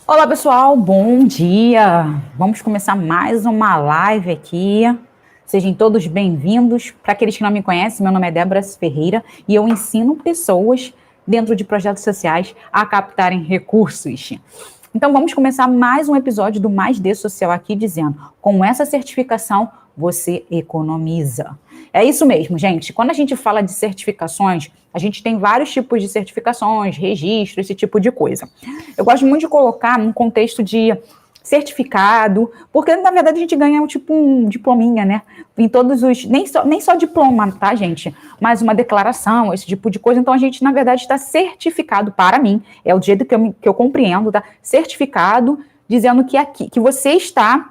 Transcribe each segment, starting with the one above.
Olá, pessoal, bom dia! Vamos começar mais uma live aqui. Sejam todos bem-vindos. Para aqueles que não me conhecem, meu nome é Débora Ferreira e eu ensino pessoas dentro de projetos sociais a captarem recursos. Então, vamos começar mais um episódio do Mais D Social aqui dizendo: com essa certificação, você economiza. É isso mesmo, gente. Quando a gente fala de certificações, a gente tem vários tipos de certificações, registro, esse tipo de coisa. Eu gosto muito de colocar num contexto de certificado, porque na verdade a gente ganha um diplominha, né? Em todos os. Nem só diploma, tá, gente? Mas uma declaração, esse tipo de coisa. Então a gente, na verdade, está certificado para mim, é o jeito que eu compreendo, tá? Certificado, dizendo que você está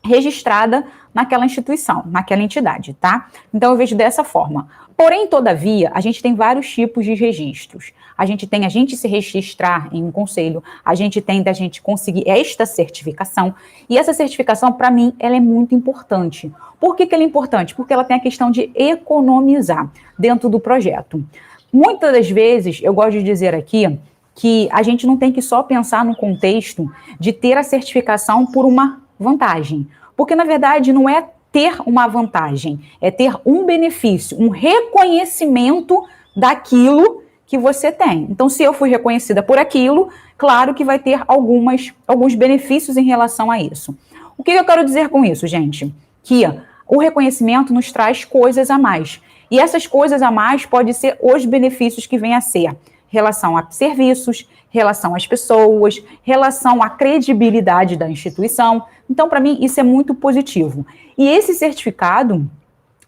registrada naquela instituição, naquela entidade, tá? Então eu vejo dessa forma. Porém, todavia, a gente tem vários tipos de registros. A gente tem a gente se registrar em um conselho, a gente tem da gente conseguir esta certificação, e essa certificação, para mim, ela é muito importante. Por que ela é importante? Porque ela tem a questão de economizar dentro do projeto. Muitas das vezes, eu gosto de dizer aqui, que a gente não tem que só pensar no contexto de ter a certificação por uma vantagem. Porque, na verdade, não é ter uma vantagem, é ter um benefício, um reconhecimento daquilo que você tem. Então, se eu fui reconhecida por aquilo, claro que vai ter alguns benefícios em relação a isso. O que eu quero dizer com isso, gente? Que o reconhecimento nos traz coisas a mais. E essas coisas a mais podem ser os benefícios que vêm a ser relação a serviços, relação às pessoas, relação à credibilidade da instituição. Então, para mim, isso é muito positivo. E esse certificado,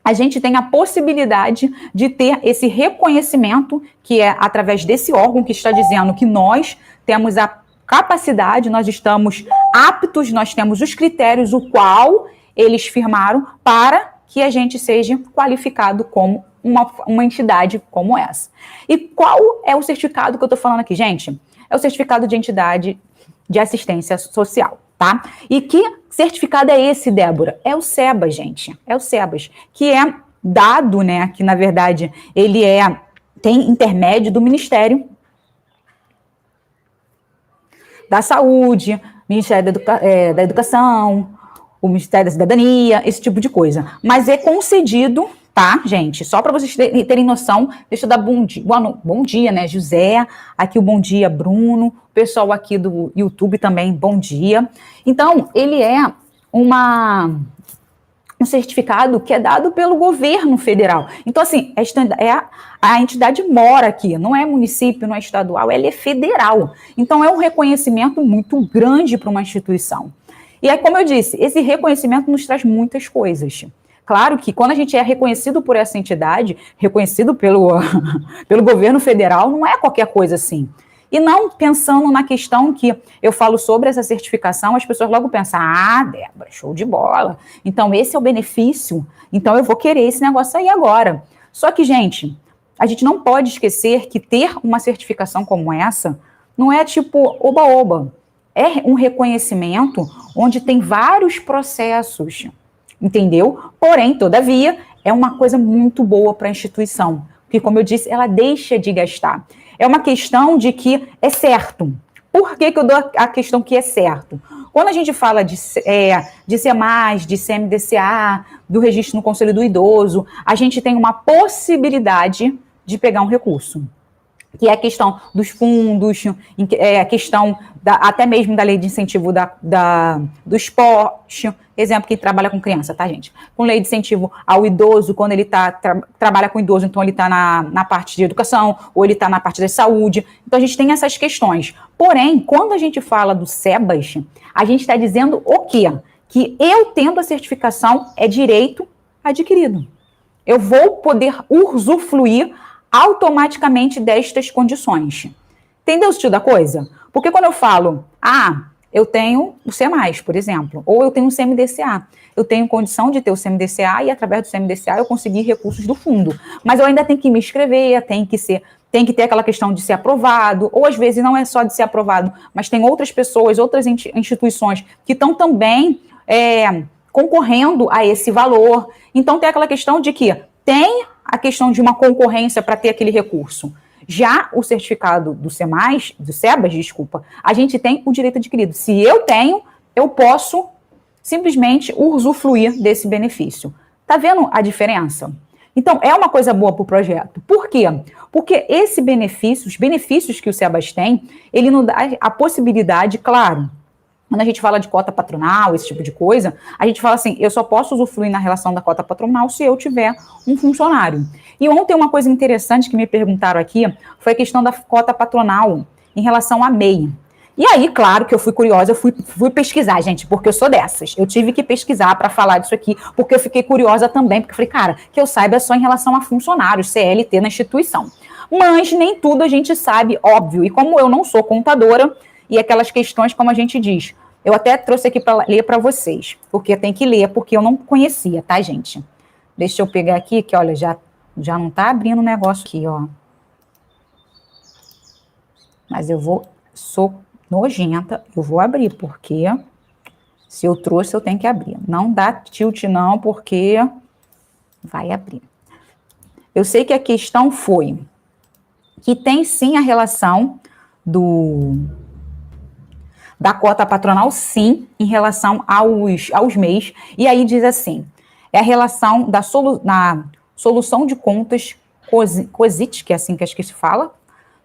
a gente tem a possibilidade de ter esse reconhecimento, que é através desse órgão que está dizendo que nós temos a capacidade, nós estamos aptos, nós temos os critérios, o qual eles firmaram para que a gente seja qualificado como uma entidade como essa. E qual é o certificado que eu estou falando aqui, gente? É o certificado de entidade de assistência social, tá? E que certificado é esse, Débora? É o SEBAS, gente. É o SEBAS, que é dado, né, que na verdade ele tem intermédio do Ministério da Saúde, Ministério da Educação, o Ministério da Cidadania, esse tipo de coisa. Mas é concedido, tá, gente? Só para vocês terem noção, deixa eu dar bom dia, né, José, aqui o bom dia, Bruno, o pessoal aqui do YouTube também, bom dia. Então, ele é um certificado que é dado pelo governo federal. Então, assim, a entidade mora aqui, não é município, não é estadual, ela é federal. Então, é um reconhecimento muito grande para uma instituição. E aí, como eu disse, esse reconhecimento nos traz muitas coisas. Claro que quando a gente é reconhecido por essa entidade, reconhecido pelo governo federal, não é qualquer coisa assim. E não pensando na questão que eu falo sobre essa certificação, as pessoas logo pensam, Débora, show de bola. Então, esse é o benefício, então eu vou querer esse negócio aí agora. Só que, gente, a gente não pode esquecer que ter uma certificação como essa não é tipo oba-oba. É um reconhecimento onde tem vários processos, entendeu? Porém, todavia, é uma coisa muito boa para a instituição, porque, como eu disse, ela deixa de gastar. É uma questão de que é certo. Por que eu dou a questão que é certo? Quando a gente fala de CMAS, de CMDCA, do registro no Conselho do Idoso, a gente tem uma possibilidade de pegar um recurso, que é a questão dos fundos, a questão até mesmo da lei de incentivo do esporte, exemplo, quem trabalha com criança, tá, gente? Com lei de incentivo ao idoso, quando ele trabalha com idoso, então ele está na parte de educação, ou ele está na parte da saúde, então a gente tem essas questões. Porém, quando a gente fala do SEBAS, a gente está dizendo o quê? Que eu tendo a certificação é direito adquirido. Eu vou poder usufruir automaticamente destas condições. Entendeu o sentido da coisa? Porque quando eu falo, eu tenho o C+, por exemplo, ou eu tenho o CMDCA, eu tenho condição de ter o CMDCA e através do CMDCA eu conseguir recursos do fundo. Mas eu ainda tenho que me inscrever, tem que ter aquela questão de ser aprovado, ou às vezes não é só de ser aprovado, mas tem outras pessoas, outras instituições que estão também concorrendo a esse valor. Então tem aquela questão de que tem a questão de uma concorrência para ter aquele recurso. Já o certificado do SEBAS, desculpa, a gente tem o direito adquirido. Se eu tenho, eu posso simplesmente usufruir desse benefício. Tá vendo a diferença? Então, é uma coisa boa para o projeto. Por quê? Porque os benefícios que o SEBAS tem, ele nos dá a possibilidade, claro, quando a gente fala de cota patronal, esse tipo de coisa, a gente fala assim, eu só posso usufruir na relação da cota patronal se eu tiver um funcionário. E ontem uma coisa interessante que me perguntaram aqui foi a questão da cota patronal em relação à MEI. E aí, claro que eu fui curiosa, eu fui pesquisar, gente, porque eu sou dessas. Eu tive que pesquisar para falar disso aqui, porque eu fiquei curiosa também, porque eu falei, cara, que eu saiba é só em relação a funcionários, CLT na instituição. Mas nem tudo a gente sabe, óbvio. E como eu não sou contadora, e aquelas questões, como a gente diz, eu até trouxe aqui para ler para vocês, porque tem que ler, porque eu não conhecia, tá, gente? Deixa eu pegar aqui, que olha, já não tá abrindo o negócio aqui, ó. Mas sou nojenta, eu vou abrir, porque se eu trouxe, eu tenho que abrir. Não dá tilt não, porque vai abrir. Eu sei que a questão foi que tem sim a relação da cota patronal, sim, em relação aos MEIs, e aí diz assim, é a relação na solução de contas COSIT, que é assim que acho que se fala,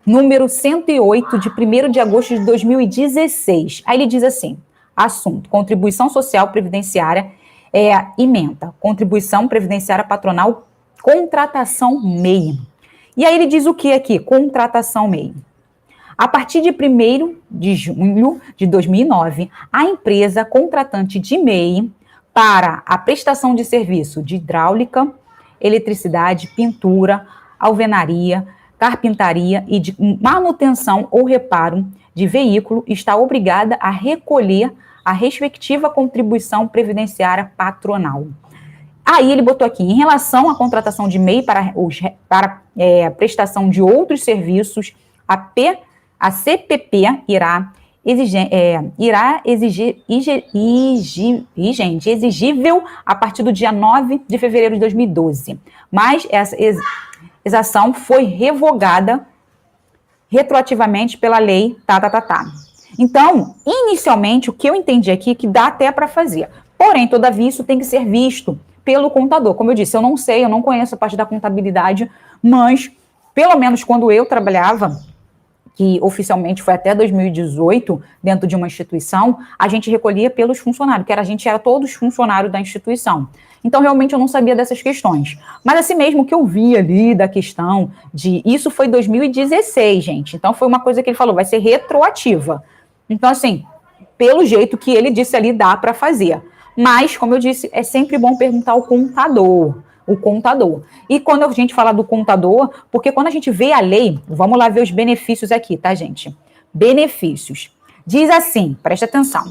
número 108, de 1º de agosto de 2016. Aí ele diz assim, assunto, contribuição social previdenciária, ementa, contribuição previdenciária patronal, contratação MEI. E aí ele diz o que aqui? Contratação MEI. A partir de 1º de junho de 2009, a empresa contratante de MEI para a prestação de serviço de hidráulica, eletricidade, pintura, alvenaria, carpintaria e de manutenção ou reparo de veículo está obrigada a recolher a respectiva contribuição previdenciária patronal. Aí ele botou aqui, em relação à contratação de MEI para prestação de outros serviços, a CPP irá exigir, exigível a partir do dia 9 de fevereiro de 2012. Mas essa ação foi revogada retroativamente pela lei Então, inicialmente, o que eu entendi aqui é que dá até para fazer. Porém, todavia, isso tem que ser visto pelo contador. Como eu disse, eu não sei, eu não conheço a parte da contabilidade, mas, pelo menos quando eu trabalhava, que oficialmente foi até 2018, dentro de uma instituição, a gente recolhia pelos funcionários, a gente era todos funcionários da instituição. Então, realmente, eu não sabia dessas questões. Mas, assim mesmo que eu vi ali da questão de... Isso foi 2016, gente. Então, foi uma coisa que ele falou, vai ser retroativa. Então, assim, pelo jeito que ele disse ali, dá para fazer. Mas, como eu disse, é sempre bom perguntar ao contador. O contador. E quando a gente fala do contador, porque quando a gente vê a lei, vamos lá ver os benefícios aqui, tá, gente? Benefícios. Diz assim, preste atenção,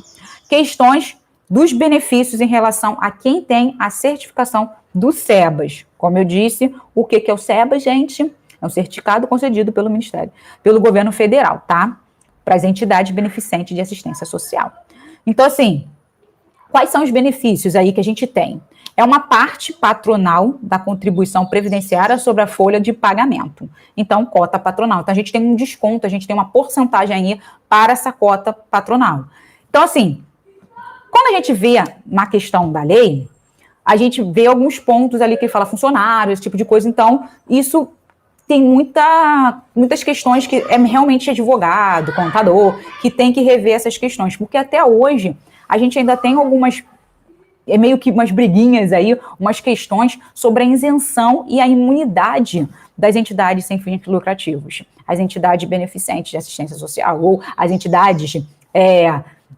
questões dos benefícios em relação a quem tem a certificação do SEBAS. Como eu disse, o que é o SEBAS, gente? É um certificado concedido pelo Ministério, pelo governo federal, tá? Para as entidades beneficentes de assistência social. Então, assim, quais são os benefícios aí que a gente tem? É uma parte patronal da contribuição previdenciária sobre a folha de pagamento. Então, cota patronal. Então, a gente tem um desconto, a gente tem uma porcentagem aí para essa cota patronal. Então, assim, quando a gente vê na questão da lei, a gente vê alguns pontos ali que fala funcionário, esse tipo de coisa. Então, isso tem muitas questões que é realmente advogado, contador, que tem que rever essas questões. Porque até hoje, a gente ainda tem algumas... meio que umas briguinhas aí, umas questões sobre a isenção e a imunidade das entidades sem fins lucrativos, as entidades beneficentes de assistência social, ou as entidades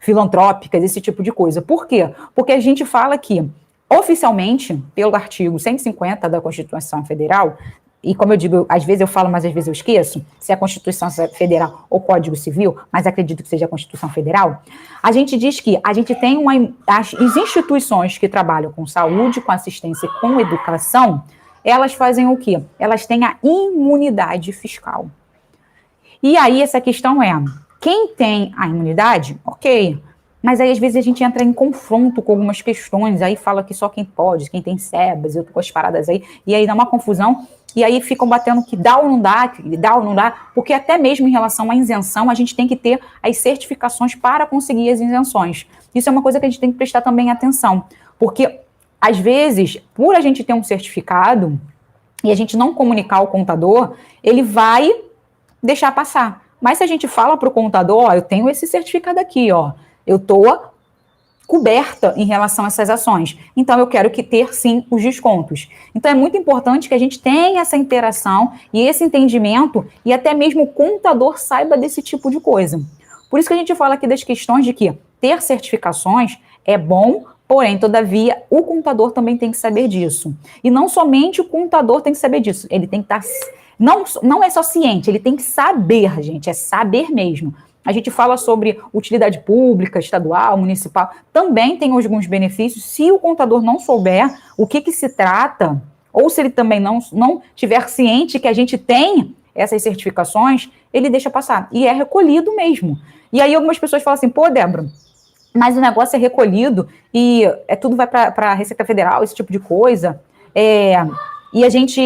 filantrópicas, esse tipo de coisa. Por quê? Porque a gente fala que, oficialmente, pelo artigo 150 da Constituição Federal, e como eu digo, às vezes eu falo, mas às vezes eu esqueço, se é a Constituição Federal ou Código Civil, mas acredito que seja a Constituição Federal, a gente diz que a gente tem as instituições que trabalham com saúde, com assistência e com educação, elas fazem o quê? Elas têm a imunidade fiscal. E aí essa questão é, quem tem a imunidade, ok, Mas aí, às vezes, a gente entra em confronto com algumas questões, aí fala que só quem pode, quem tem SEBAS, eu tô com as paradas aí, e aí dá uma confusão, e aí ficam batendo que dá ou não dá, que dá ou não dá, porque até mesmo em relação à isenção, a gente tem que ter as certificações para conseguir as isenções. Isso é uma coisa que a gente tem que prestar também atenção, porque, às vezes, por a gente ter um certificado, e a gente não comunicar ao contador, ele vai deixar passar. Mas se a gente fala para o contador, ó, eu tenho esse certificado aqui, ó, eu estou coberta em relação a essas ações. Então, eu quero que ter, sim, os descontos. Então, é muito importante que a gente tenha essa interação e esse entendimento e até mesmo o contador saiba desse tipo de coisa. Por isso que a gente fala aqui das questões de que ter certificações é bom, porém, todavia, o contador também tem que saber disso. E não somente o contador tem que saber disso, ele tem que estar... Não é só ciente, ele tem que saber, gente, é saber mesmo. A gente fala sobre utilidade pública, estadual, municipal, também tem alguns benefícios. Se o contador não souber o que se trata, ou se ele também não tiver ciente que a gente tem essas certificações, ele deixa passar. E é recolhido mesmo. E aí algumas pessoas falam assim, pô, Débora, mas o negócio é recolhido e tudo vai para a Receita Federal, esse tipo de coisa. E a gente...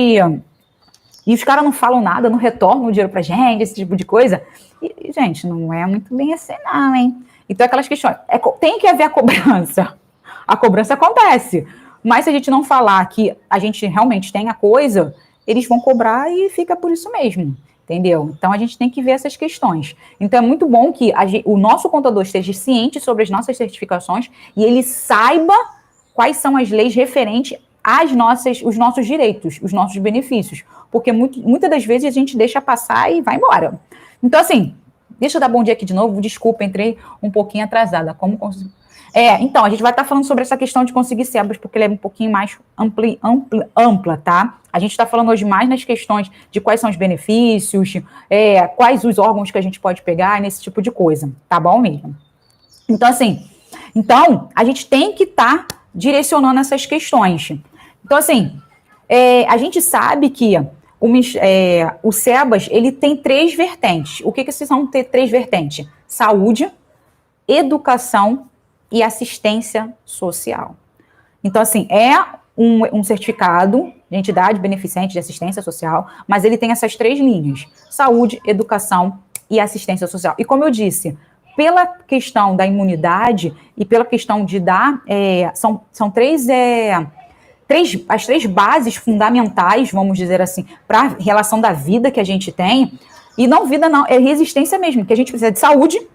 E os caras não falam nada, não retornam o dinheiro pra gente, esse tipo de coisa. E, gente, não é muito bem assim, não, hein? Então, aquelas questões. Tem que haver a cobrança. A cobrança acontece. Mas se a gente não falar que a gente realmente tem a coisa, eles vão cobrar e fica por isso mesmo. Entendeu? Então, a gente tem que ver essas questões. Então, é muito bom que o nosso contador esteja ciente sobre as nossas certificações e ele saiba quais são as leis referentes os nossos direitos, os nossos benefícios. Porque muitas das vezes a gente deixa passar e vai embora. Então, assim, deixa eu dar bom dia aqui de novo. Desculpa, entrei um pouquinho atrasada. Então, a gente vai estar falando sobre essa questão de conseguir SEBAS, porque ele é um pouquinho mais ampla, tá? A gente está falando hoje mais nas questões de quais são os benefícios, quais os órgãos que a gente pode pegar, nesse tipo de coisa, tá bom mesmo? Então, assim, a gente tem que estar direcionando essas questões. Então, assim, a gente sabe que o SEBAS, ele tem 3 vertentes. O que são ter 3 vertentes? Saúde, educação e assistência social. Então, assim, é um certificado de entidade beneficente de assistência social, mas ele tem essas 3 linhas: saúde, educação e assistência social. E como eu disse, pela questão da imunidade e pela questão de dar... são 3... as 3 bases fundamentais, vamos dizer assim, para a relação da vida que a gente tem, e não vida não, é resistência mesmo, que a gente precisa de saúde,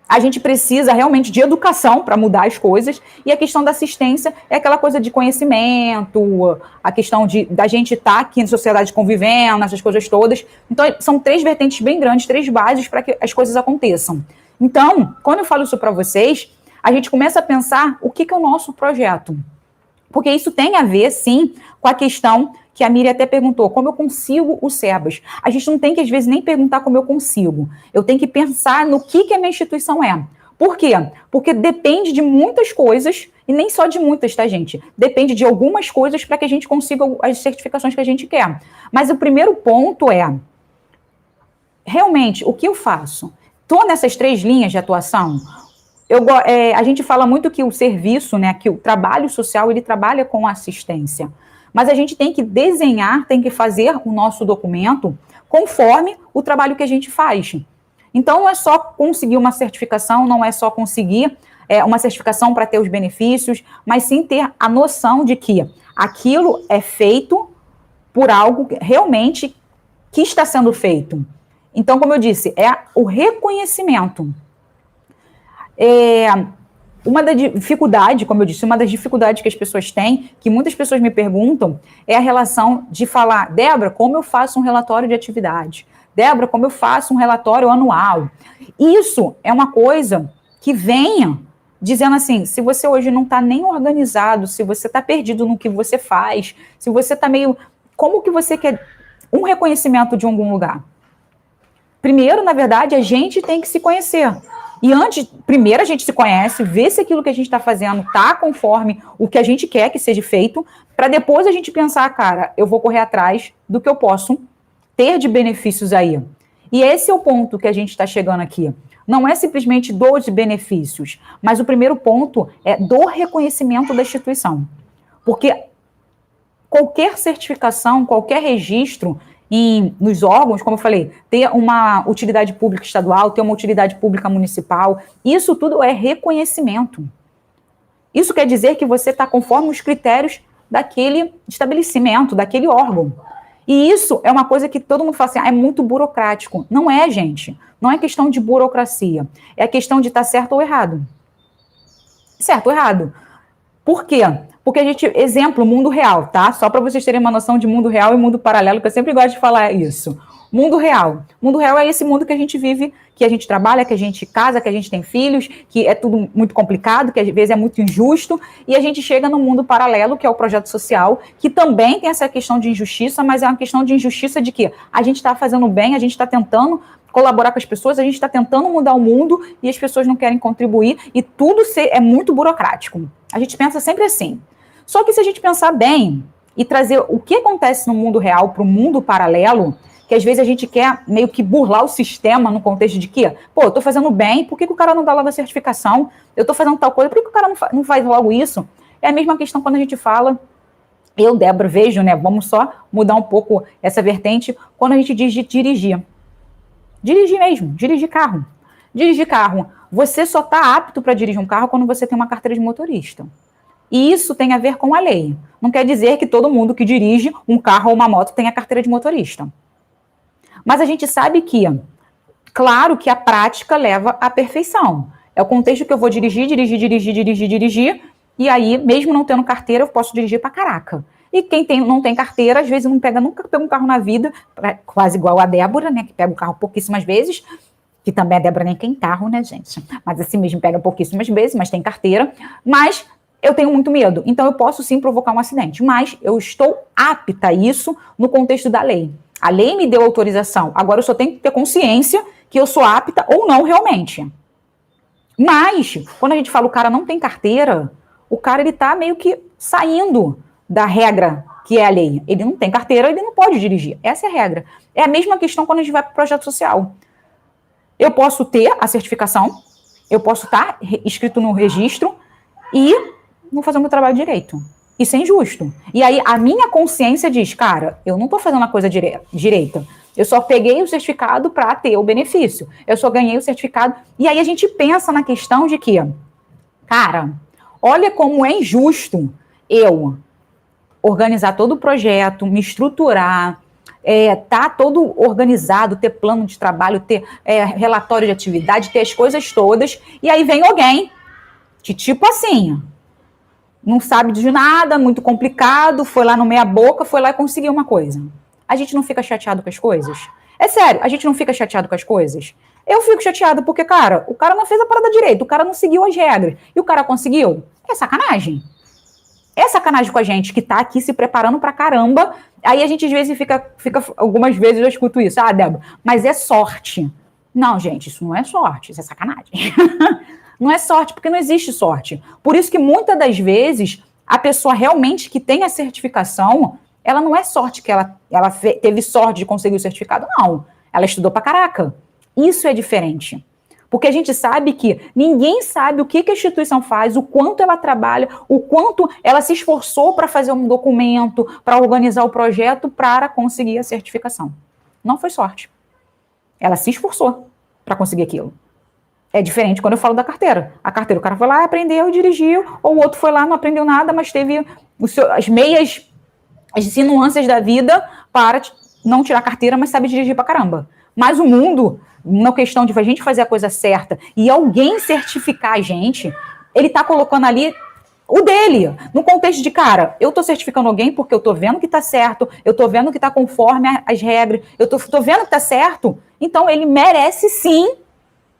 a gente precisa realmente de educação para mudar as coisas, e a questão da assistência é aquela coisa de conhecimento, a questão da gente estar aqui na sociedade convivendo, essas coisas todas. Então, são 3 vertentes bem grandes, 3 bases para que as coisas aconteçam. Então, quando eu falo isso para vocês, a gente começa a pensar o que é o nosso projeto. Porque isso tem a ver, sim, com a questão que a Miriam até perguntou, como eu consigo o SEBAS? A gente não tem que, às vezes, nem perguntar como eu consigo. Eu tenho que pensar no que a minha instituição é. Por quê? Porque depende de muitas coisas, e nem só de muitas, tá, gente? Depende de algumas coisas para que a gente consiga as certificações que a gente quer. Mas o primeiro ponto é, realmente, o que eu faço? Estou nessas 3 linhas de atuação? A gente fala muito que o serviço, né, que o trabalho social, ele trabalha com assistência. Mas a gente tem que desenhar, tem que fazer o nosso documento conforme o trabalho que a gente faz. Então, não é só conseguir uma certificação, não é só conseguir uma certificação para ter os benefícios, mas sim ter a noção de que aquilo é feito por algo realmente que está sendo feito. Então, como eu disse, é o reconhecimento. Uma da dificuldade, como eu disse, uma das dificuldades que as pessoas têm, que muitas pessoas me perguntam, é a relação de falar, Débora, como eu faço um relatório de atividade? Débora, como eu faço um relatório anual? Isso é uma coisa que venha dizendo assim, se você hoje não está nem organizado, se você está perdido no que você faz, se você está meio... Como que você quer um reconhecimento de algum lugar? Primeiro, na verdade, a gente tem que se conhecer. E primeiro a gente se conhece, vê se aquilo que a gente está fazendo está conforme o que a gente quer que seja feito, para depois a gente pensar, cara, eu vou correr atrás do que eu posso ter de benefícios aí. E esse é o ponto que a gente está chegando aqui. Não é simplesmente dos benefícios, mas o primeiro ponto é do reconhecimento da instituição. Porque qualquer certificação, qualquer registro nos órgãos, como eu falei, ter uma utilidade pública estadual, ter uma utilidade pública municipal, isso tudo é reconhecimento. Isso quer dizer que você está conforme os critérios daquele estabelecimento, daquele órgão. E isso é uma coisa que todo mundo fala assim, é muito burocrático. Não é, gente. Não é questão de burocracia. É questão de estar certo ou errado. Certo ou errado. Por quê? Porque a gente, exemplo, mundo real, tá? Só para vocês terem uma noção de mundo real e mundo paralelo, que eu sempre gosto de falar isso. Mundo real. Mundo real é esse mundo que a gente vive, que a gente trabalha, que a gente casa, que a gente tem filhos, que é tudo muito complicado, que às vezes é muito injusto, e a gente chega no mundo paralelo, que é o projeto social, que também tem essa questão de injustiça, mas é uma questão de injustiça de que a gente está fazendo bem, a gente está tentando colaborar com as pessoas, a gente está tentando mudar o mundo e as pessoas não querem contribuir, e tudo é muito burocrático. A gente pensa sempre assim. Só que se a gente pensar bem e trazer o que acontece no mundo real para o mundo paralelo, que às vezes a gente quer meio que burlar o sistema no contexto de que, pô, eu estou fazendo bem, por que o cara não dá logo a certificação? Eu estou fazendo tal coisa, por que o cara não faz logo isso? É a mesma questão quando a gente fala, eu, Débora, vejo, né, vamos só mudar um pouco essa vertente, quando a gente diz de dirigir. Dirigir mesmo, dirigir carro. Dirigir carro. Você só está apto para dirigir um carro quando você tem uma carteira de motorista. E isso tem a ver com a lei. Não quer dizer que todo mundo que dirige um carro ou uma moto tenha carteira de motorista. Mas a gente sabe que, claro que a prática leva à perfeição. É o contexto que eu vou dirigir, e aí, mesmo não tendo carteira, eu posso dirigir pra caraca. E quem não tem carteira, às vezes nunca pega um carro na vida, quase igual a Débora, né, que pega o carro pouquíssimas vezes, que também a Débora nem tem carro, né, gente? Mas assim mesmo pega pouquíssimas vezes, mas tem carteira. Mas eu tenho muito medo, então eu posso sim provocar um acidente, mas eu estou apta a isso no contexto da lei. A lei me deu autorização, agora eu só tenho que ter consciência que eu sou apta ou não realmente. Mas, quando a gente fala o cara não tem carteira, o cara ele tá meio que saindo da regra que é a lei. Ele não tem carteira, ele não pode dirigir. Essa é a regra. É a mesma questão quando a gente vai para o projeto social. Eu posso ter a certificação, eu posso estar inscrito no registro e não fazer o meu trabalho direito. Isso é injusto. E aí a minha consciência diz, cara, eu não estou fazendo a coisa direita. Eu só peguei o certificado para ter o benefício. Eu só ganhei o certificado. E aí a gente pensa na questão de que, cara, olha como é injusto eu organizar todo o projeto, me estruturar, tá todo organizado, ter plano de trabalho, ter relatório de atividade, ter as coisas todas, e aí vem alguém que tipo assim, não sabe de nada, muito complicado, foi lá no meia boca, foi lá e conseguiu uma coisa. A gente não fica chateado com as coisas? É sério, a gente não fica chateado com as coisas? Eu fico chateado porque, cara, o cara não fez a parada direito, o cara não seguiu as regras, e o cara conseguiu? É sacanagem. É sacanagem com a gente que tá aqui se preparando pra caramba. Aí a gente às vezes fica algumas vezes eu escuto isso. Ah, Débora, mas é sorte. Não, gente, isso não é sorte, isso é sacanagem. Não é sorte, porque não existe sorte. Por isso que muitas das vezes a pessoa realmente que tem a certificação, ela não é sorte que ela teve sorte de conseguir o certificado, não. Ela estudou pra caraca. Isso é diferente. Porque a gente sabe que ninguém sabe o que a instituição faz, o quanto ela trabalha, o quanto ela se esforçou para fazer um documento, para organizar o projeto, para conseguir a certificação. Não foi sorte. Ela se esforçou para conseguir aquilo. É diferente quando eu falo da carteira. A carteira, o cara foi lá, aprendeu, dirigiu, ou o outro foi lá, não aprendeu nada, mas teve as insinuâncias da vida para não tirar a carteira, mas sabe dirigir pra caramba. Mas o mundo, na questão de a gente fazer a coisa certa e alguém certificar a gente, ele tá colocando ali o dele, no contexto de, cara, eu tô certificando alguém porque eu tô vendo que tá certo, eu tô vendo que tá conforme as regras, eu tô vendo que tá certo, então ele merece sim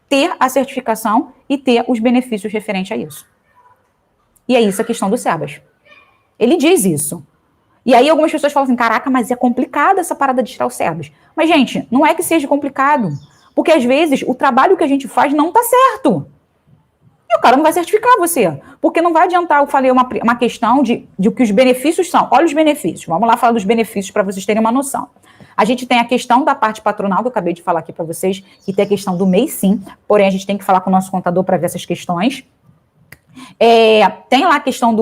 ter a certificação e ter os benefícios referentes a isso. E é isso a questão do SEBAS. Ele diz isso. E aí algumas pessoas falam assim, caraca, mas é complicado essa parada de tirar o SEBAS. Mas, gente, não é que seja complicado. Porque, às vezes, o trabalho que a gente faz não tá certo. E o cara, não vai certificar você, porque não vai adiantar, eu falei uma questão de que os benefícios são, olha os benefícios, vamos lá falar dos benefícios para vocês terem uma noção. A gente tem a questão da parte patronal, que eu acabei de falar aqui para vocês, que tem a questão do MEI, sim, porém a gente tem que falar com o nosso contador para ver essas questões. Tem lá a questão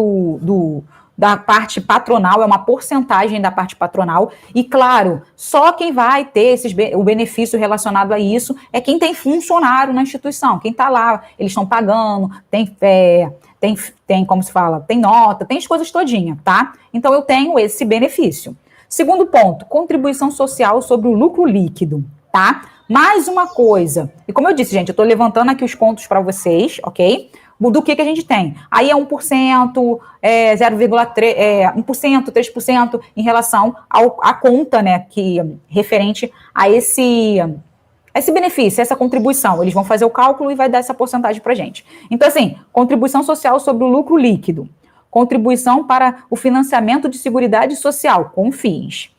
da parte patronal, é uma porcentagem da parte patronal, e claro, só quem vai ter o benefício relacionado a isso é quem tem funcionário na instituição, quem está lá, eles estão pagando, tem, como se fala, tem nota, tem as coisas todinhas, tá? Então eu tenho esse benefício. Segundo ponto, contribuição social sobre o lucro líquido, tá? Mais uma coisa, e como eu disse, gente, eu estou levantando aqui os pontos para vocês, ok? Do que a gente tem. Aí é 1%, 0,3%, 1%, 3% em relação à conta, né, que referente a esse benefício, essa contribuição. Eles vão fazer o cálculo e vai dar essa porcentagem para a gente. Então, assim, contribuição social sobre o lucro líquido. Contribuição para o financiamento de seguridade social, com FIIs.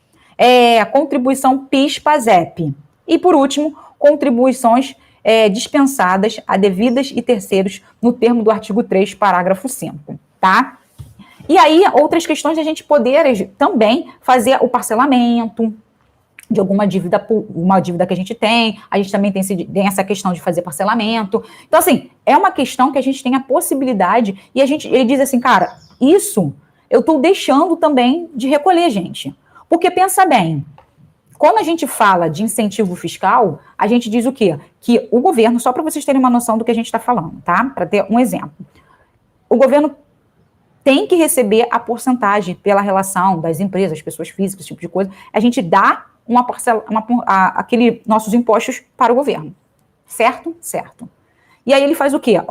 Contribuição PIS-PASEP. E, por último, contribuições dispensadas a devidas e terceiros no termo do artigo 3, parágrafo 5, tá? E aí, outras questões de a gente poder também fazer o parcelamento de alguma dívida, uma dívida que a gente também tem essa questão de fazer parcelamento. Então, assim, é uma questão que a gente tem a possibilidade, e ele diz assim, cara, isso eu estou deixando também de recolher, gente. Porque pensa bem, quando a gente fala de incentivo fiscal, a gente diz o quê? Que o governo, só para vocês terem uma noção do que a gente está falando, tá? Para ter um exemplo. O governo tem que receber a porcentagem pela relação das empresas, pessoas físicas, esse tipo de coisa. A gente dá uma parcela, aquele nossos impostos para o governo. Certo? Certo. E aí ele faz o quê?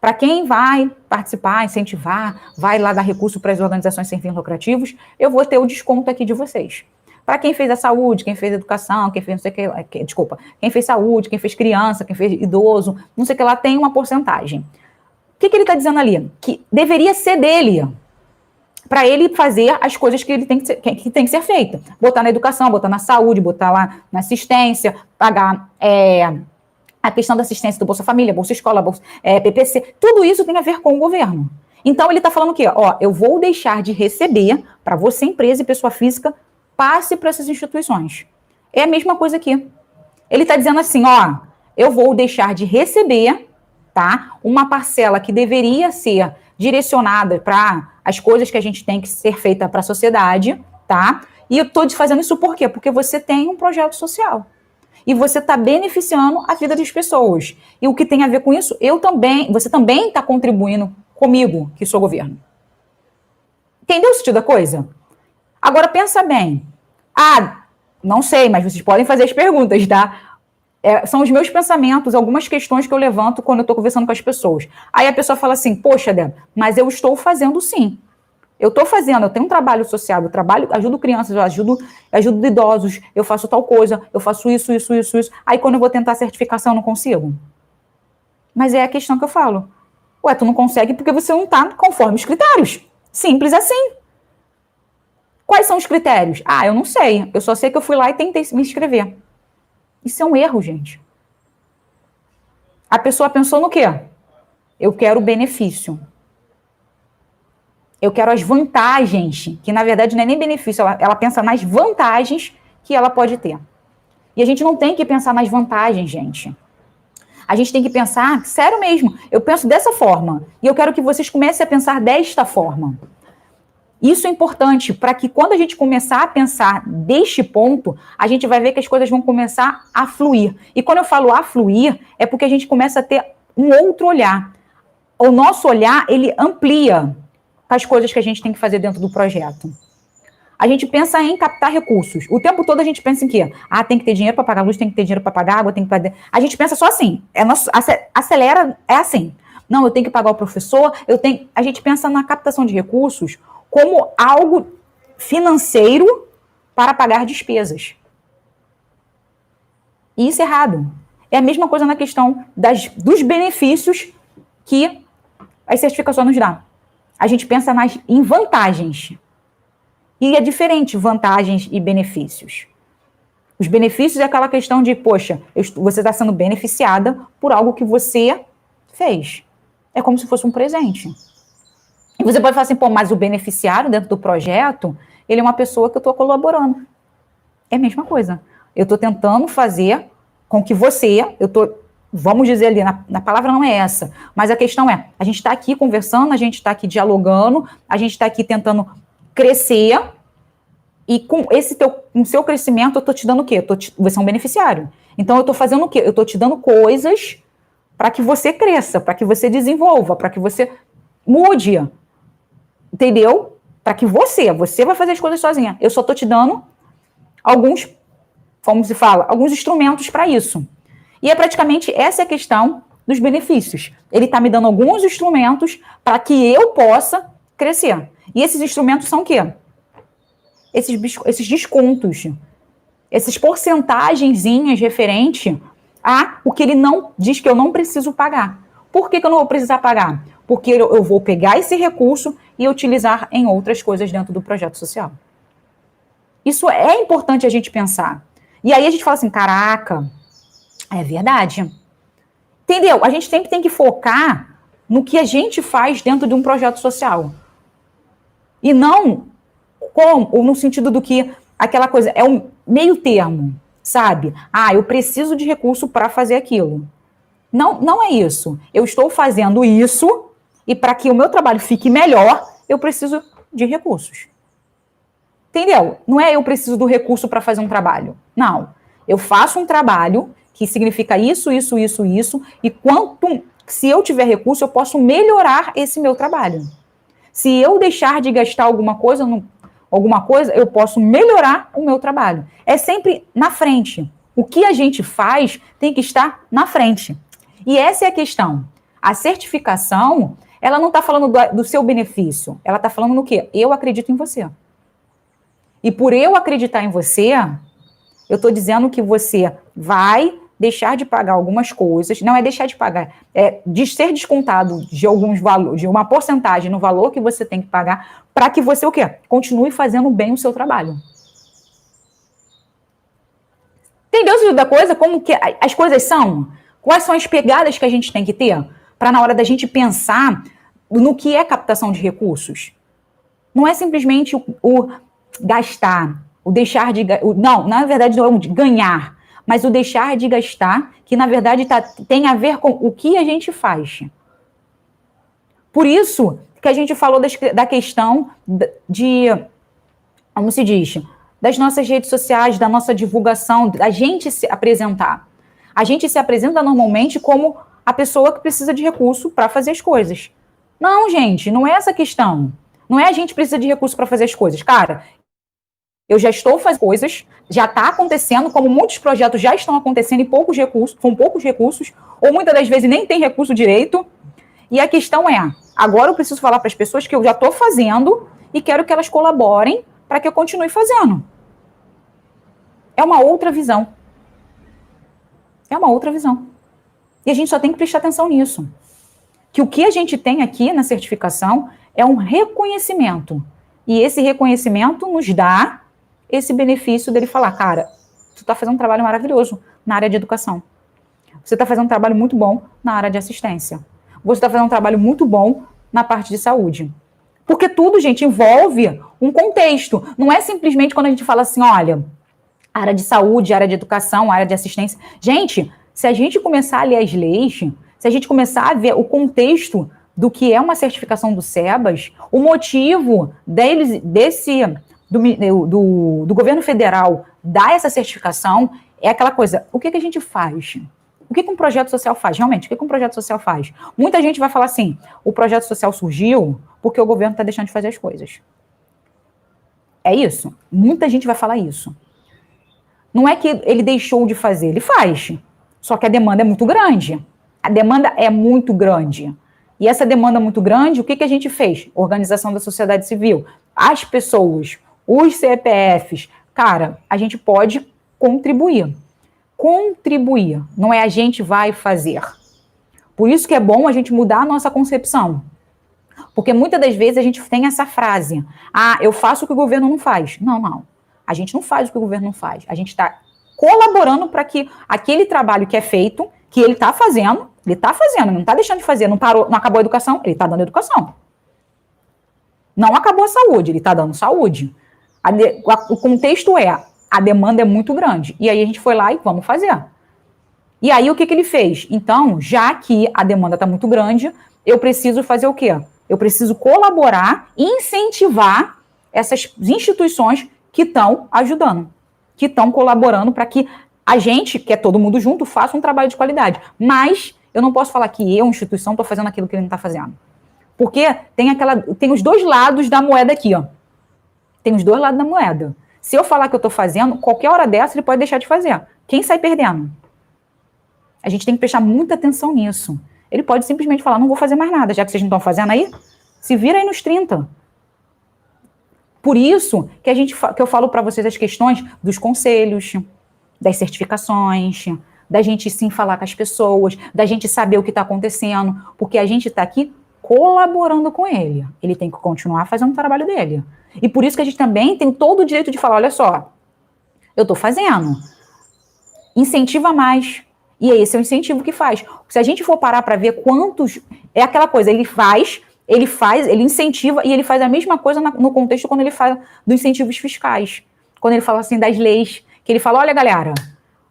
Para quem vai participar, incentivar, vai lá dar recurso para as organizações sem fins lucrativos, eu vou ter o desconto aqui de vocês. Para quem fez a saúde, quem fez a educação, quem fez não sei o que, desculpa, quem fez saúde, quem fez criança, quem fez idoso, não sei o que lá, tem uma porcentagem. O que ele está dizendo ali? Que deveria ser dele, para ele fazer as coisas que ele tem que ser feita. Botar na educação, botar na saúde, botar lá na assistência, pagar a questão da assistência do Bolsa Família, Bolsa Escola, Bolsa, PPC, tudo isso tem a ver com o governo. Então ele está falando o quê? Eu vou deixar de receber para você, empresa e pessoa física, passe para essas instituições. É a mesma coisa aqui. Ele está dizendo assim, eu vou deixar de receber, tá, uma parcela que deveria ser direcionada para as coisas que a gente tem que ser feita para a sociedade, tá? E eu estou fazendo isso por quê? Porque você tem um projeto social. E você está beneficiando a vida das pessoas. E o que tem a ver com isso, você também está contribuindo comigo, que sou governo. Entendeu o sentido da coisa? Agora, pensa bem. Não sei, mas vocês podem fazer as perguntas, tá? São os meus pensamentos, algumas questões que eu levanto quando eu estou conversando com as pessoas. Aí a pessoa fala assim, poxa, Débora, mas eu estou fazendo sim. Eu estou fazendo, eu tenho um trabalho social, ajudo crianças, eu ajudo idosos, eu faço tal coisa, eu faço isso. Aí quando eu vou tentar a certificação, eu não consigo. Mas é a questão que eu falo. Tu não consegue porque você não está conforme os critérios. Simples assim. Quais são os critérios? Eu não sei. Eu só sei que eu fui lá e tentei me inscrever. Isso é um erro, gente. A pessoa pensou no quê? Eu quero o benefício. Eu quero as vantagens, que na verdade não é nem benefício, ela pensa nas vantagens que ela pode ter. E a gente não tem que pensar nas vantagens, gente. A gente tem que pensar, sério mesmo, eu penso dessa forma. E eu quero que vocês comecem a pensar desta forma. Isso é importante para que quando a gente começar a pensar deste ponto, a gente vai ver que as coisas vão começar a fluir. E quando eu falo a fluir, é porque a gente começa a ter um outro olhar. O nosso olhar, ele amplia as coisas que a gente tem que fazer dentro do projeto. A gente pensa em captar recursos. O tempo todo a gente pensa em quê? Tem que ter dinheiro para pagar luz, tem que ter dinheiro para pagar água, tem que pagar... A gente pensa só assim. Acelera, é assim. Não, eu tenho que pagar o professor, A gente pensa na captação de recursos como algo financeiro para pagar despesas. E isso é errado. É a mesma coisa na questão dos benefícios que as certificações nos dão. A gente pensa em vantagens. E é diferente vantagens e benefícios. Os benefícios é aquela questão de, poxa, você está sendo beneficiada por algo que você fez. é como se fosse um presente. E você pode falar assim, pô, mas o beneficiário dentro do projeto, ele é uma pessoa que eu estou colaborando. É a mesma coisa. Eu estou tentando fazer com que você, vamos dizer ali, na palavra não é essa, mas a questão é, a gente está aqui conversando, a gente está aqui dialogando, a gente está aqui tentando crescer, e com com seu crescimento, eu estou te dando o quê? Você é um beneficiário. Então, eu estou fazendo o quê? Eu estou te dando coisas para que você cresça, para que você desenvolva, para que você mude, entendeu? Para que você vai fazer as coisas sozinha. Eu só estou te dando alguns, como se fala, alguns instrumentos para isso. E é praticamente essa a questão dos benefícios. Ele está me dando alguns instrumentos para que eu possa crescer. E esses instrumentos são o quê? Esses descontos, essas porcentagenzinhas referente a o que ele não diz que eu não preciso pagar. Por que eu não vou precisar pagar? Porque eu vou pegar esse recurso e utilizar em outras coisas dentro do projeto social. Isso é importante a gente pensar. E aí a gente fala assim, caraca, é verdade. Entendeu? A gente sempre tem que focar no que a gente faz dentro de um projeto social. E não ou no sentido do que aquela coisa é um meio termo, sabe? Eu preciso de recurso para fazer aquilo. Não, não é isso. Eu estou fazendo isso e para que o meu trabalho fique melhor, eu preciso de recursos. Entendeu? Não é eu preciso do recurso para fazer um trabalho. Não. Eu faço um trabalho que significa isso, e se eu tiver recurso, eu posso melhorar esse meu trabalho. Se eu deixar de gastar alguma coisa, eu posso melhorar o meu trabalho. É sempre na frente. O que a gente faz tem que estar na frente. E essa é a questão. A certificação, ela não está falando do seu benefício. Ela está falando no quê? Eu acredito em você. E por eu acreditar em você, eu estou dizendo que você vai deixar de pagar algumas coisas, não é deixar de pagar, é de ser descontado de alguns valores, de uma porcentagem no valor que você tem que pagar, para que você o quê? Continue fazendo bem o seu trabalho. Entendeu o sentido da coisa? Como que as coisas são? Quais são as pegadas que a gente tem que ter para na hora da gente pensar no que é captação de recursos? Não é simplesmente o gastar, o deixar de... Não, na verdade não é o ganhar, mas o deixar de gastar, que na verdade tem a ver com o que a gente faz. Por isso que a gente falou da questão de, como se diz, das nossas redes sociais, da nossa divulgação, da gente se apresentar. A gente se apresenta normalmente como a pessoa que precisa de recurso para fazer as coisas. Não, gente, não é essa a questão. Não é a gente precisa de recurso para fazer as coisas. Cara, eu já estou fazendo coisas, já está acontecendo, como muitos projetos já estão acontecendo com poucos recursos, ou muitas das vezes nem tem recurso direito. E a questão é, agora eu preciso falar para as pessoas que eu já estou fazendo e quero que elas colaborem para que eu continue fazendo. É uma outra visão. É uma outra visão. E a gente só tem que prestar atenção nisso. Que o que a gente tem aqui na certificação é um reconhecimento. E esse reconhecimento nos dá esse benefício dele falar, cara, tu está fazendo um trabalho maravilhoso na área de educação. Você está fazendo um trabalho muito bom na área de assistência. Você está fazendo um trabalho muito bom na parte de saúde. Porque tudo, gente, envolve um contexto. Não é simplesmente quando a gente fala assim, olha, área de saúde, área de educação, área de assistência. Gente, se a gente começar a ler as leis, se a gente começar a ver o contexto do que é uma certificação do SEBAS, o motivo do governo federal dar essa certificação é aquela coisa, o que a gente faz? O que um projeto social faz? Realmente, o que um projeto social faz? Muita gente vai falar assim, o projeto social surgiu porque o governo está deixando de fazer as coisas. É isso? Muita gente vai falar isso. Não é que ele deixou de fazer, ele faz. Só que a demanda é muito grande. A demanda é muito grande. E essa demanda muito grande, o que a gente fez? Organização da sociedade civil, as pessoas, os CPFs. Cara, a gente pode contribuir. Contribuir, não é a gente vai fazer. Por isso que é bom a gente mudar a nossa concepção. Porque muitas das vezes a gente tem essa frase, eu faço o que o governo não faz. Não. A gente não faz o que o governo não faz. A gente está colaborando para que aquele trabalho que é feito, que ele está fazendo, Ele está fazendo, não está deixando de fazer, não parou, não acabou a educação, ele está dando educação. Não acabou a saúde, ele está dando saúde. O contexto é, a demanda é muito grande. E aí a gente foi lá e vamos fazer. E aí o que ele fez? Então, já que a demanda está muito grande, eu preciso fazer o quê? Eu preciso colaborar e incentivar essas instituições que estão ajudando, que estão colaborando para que a gente, que é todo mundo junto, faça um trabalho de qualidade. Mas eu não posso falar que eu, instituição, estou fazendo aquilo que ele não está fazendo. Porque tem os dois lados da moeda aqui, ó. Tem os dois lados da moeda. Se eu falar que eu estou fazendo, qualquer hora dessa ele pode deixar de fazer. Quem sai perdendo? A gente tem que prestar muita atenção nisso. Ele pode simplesmente falar, não vou fazer mais nada, já que vocês não estão fazendo aí, se vira aí nos 30. Por isso que eu falo para vocês as questões dos conselhos, das certificações, da gente sim falar com as pessoas, da gente saber o que está acontecendo, porque a gente está aqui colaborando com ele. Ele tem que continuar fazendo o trabalho dele. E por isso que a gente também tem todo o direito de falar, olha só, eu estou fazendo. Incentiva mais. E esse é o incentivo que faz. Se a gente for parar para ver quantos... É aquela coisa, ele incentiva e ele faz a mesma coisa no contexto quando ele fala dos incentivos fiscais. Quando ele fala assim das leis, que ele fala, olha galera,